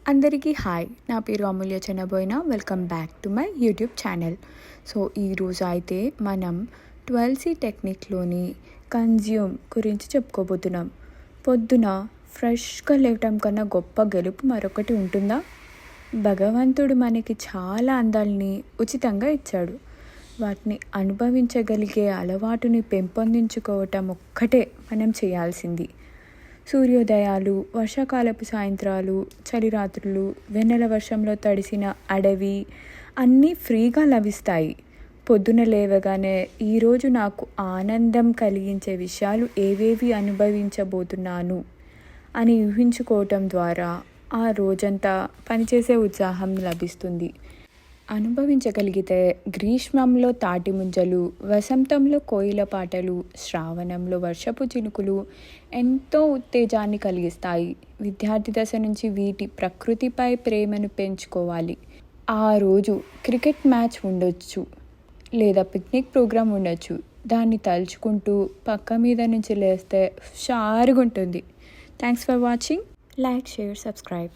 అందరికీ హాయ్, నా పేరు Amulya Chennaboina. Welcome back to my YouTube channel. So ఈరోజు అయితే మనం 12C టెక్నిక్లోని కన్జ్యూమ్ గురించి చెప్పుకోబోతున్నాం. పొద్దున ఫ్రెష్గా లేవటం కన్నా గొప్ప గెలుపు మరొకటి ఉంటుందా? భగవంతుడు మనకి చాలా అందాలని ఉచితంగా ఇచ్చాడు. వాటిని అనుభవించగలిగే అలవాటుని పెంపొందించుకోవటం ఒక్కటే మనం చేయాల్సింది. సూర్యోదయాలు, వర్షాకాలపు సాయంత్రాలు, చలి రాత్రులు, వెన్నెల వర్షంలో తడిసిన అడవి అన్నీ ఫ్రీగా లభిస్తాయి. పొద్దున లేవగానే ఈరోజు నాకు ఆనందం కలిగించే విషయాలు ఏవేవి అనుభవించబోతున్నాను అని ఊహించుకోవటం ద్వారా ఆ రోజంతా పనిచేసే ఉత్సాహం లభిస్తుంది. అనుభవించగలిగితే గ్రీష్మంలో తాటి ముంజలు, వసంతంలో కోయిల పాటలు, శ్రావణంలో వర్షపు చినుకులు ఎంతో ఉత్తేజాన్ని కలిగిస్తాయి. విద్యార్థి దశ నుంచి వీటి ప్రకృతిపై ప్రేమను పెంచుకోవాలి. ఆ రోజు క్రికెట్ మ్యాచ్ ఉండొచ్చు, లేదా పిక్నిక్ ప్రోగ్రాం ఉండొచ్చు. దాన్ని తలుచుకుంటూ పక్క మీద నుంచి లేస్తే హుషారుగా ఉంటుంది. Thanks for watching. Like, share, subscribe.